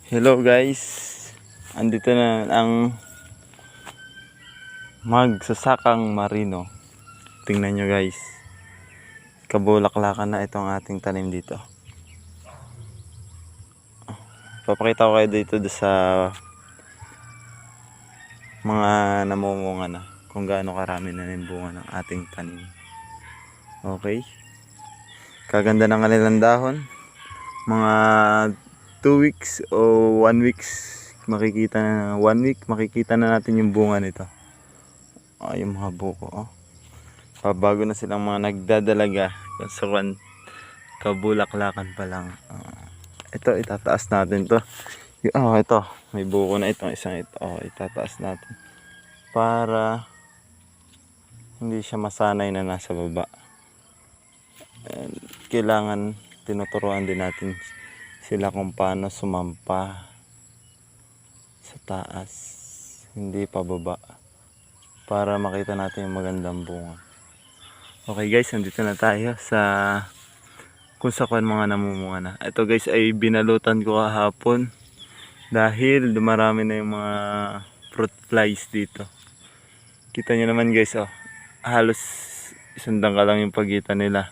Hello guys, andito na ang magsasakang marino. Tingnan nyo guys, kabulaklakan na itong ating tanim dito. Papakita ko kayo dito sa mga namumunga na kung gaano karami na yung bunga ng ating tanim. Okay, kaganda ng kanilang dahon. Mga 2 weeks o 1 week makikita na 1 week makikita na natin yung bunga nito. Yung mga buko, pabago na silang mga nagdadalaga sa kabulaklakan pa lang. Ito itataas natin to. Ito may buko na itong isang ito. Itataas natin para hindi siya masanay na nasa baba. And kailangan tinuturuan din natin sila kung paano sumampa sa taas, hindi pababa, para makita natin yung magandang bunga. Okay guys, nandito na tayo sa kung saan mga namumunga na. Ito guys ay binalutan ko kahapon dahil dumarami na yung mga fruit flies dito. Kita nyo naman guys, halos isang dangkal lang yung pagitan nila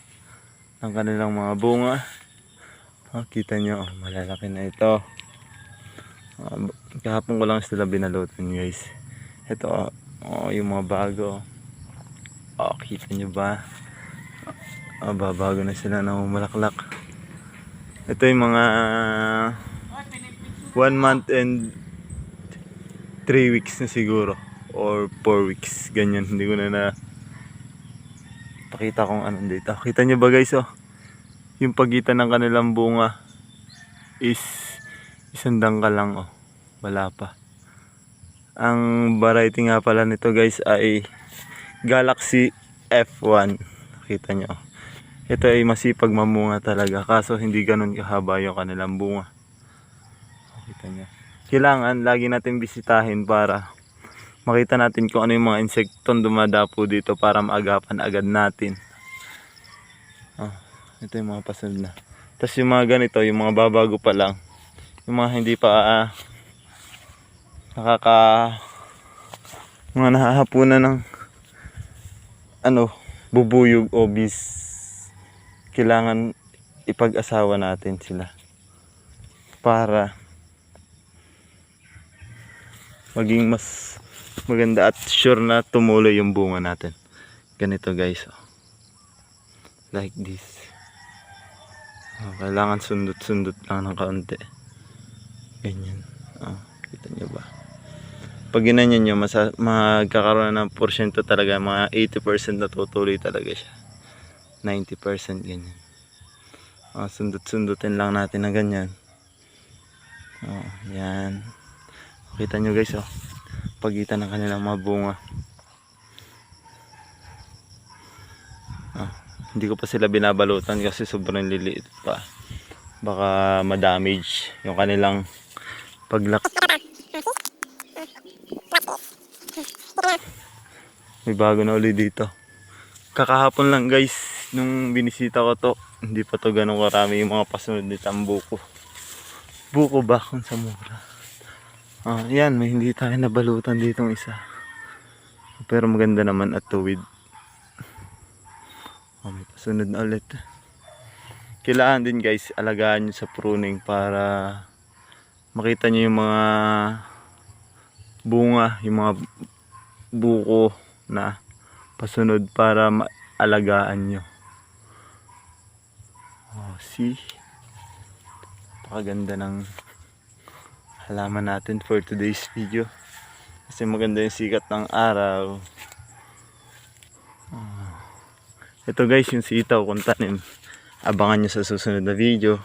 ng kanilang mga bunga. Kita nyo, malalaki na ito. Kahapon ko lang sila binalutan guys. Ito, yung mga bago. Kita nyo ba? Babago na sila na umalaklak. Ito yung mga 1 month and 3 weeks na siguro, or 4 weeks, ganyan. Hindi ko na pakita kung anong dito. Kita nyo ba guys, yung pagitan ng kanilang bunga is isang dangkal lang, wala pa. Ang variety nga pala nito guys ay Galaxy F1. Kita nyo, ito ay masipag mamunga talaga, kaso hindi ganun kahaba yung kanilang bunga. Kita nyo, kailangan lagi natin bisitahin para makita natin kung ano yung mga insektong dumadapo dito para maagapan agad natin. Ito yung mga pasunod na. Tapos yung mga ganito, yung mga babago pa lang, yung mga hindi pa mga nahahapunan ng bubuyog o bis, kailangan ipag-asawa natin sila para maging mas maganda at sure na tumuloy yung bunga natin. Ganito guys, like this. Kailangan sundot-sundot lang ng kaunti. Ganyan. Kita nyo ba? Pag ginanyan nyo, magkakaroon ng porsyento talaga. Mga 80% natutuloy talaga siya. 90% ganyan. Sundot-sundutin lang natin na ganyan. Yan. Kita nyo guys, pagitan ng kanilang mga bunga. Hindi ko pa sila binabalutan kasi sobrang liliit pa. Baka ma-damage yung kanilang paglaki. May bago na uli dito. Kakahapon lang guys, nung binisita ko to, hindi pa to ganun karami yung mga pasunod nitang buko. Buko ba kung sa mura? Yan, may hindi tayo nabalutan ditong isa. Pero maganda naman at tuwid. May pasunod na ulit. Kailangan din guys, alagaan nyo sa pruning para makita nyo yung mga bunga, yung mga buko na pasunod para maalagaan nyo. See? Napakaganda ng halaman natin for today's video. Kasi maganda yung sikat ng araw. Ito guys yung sitaw kung tanim. Abangan nyo sa susunod na video.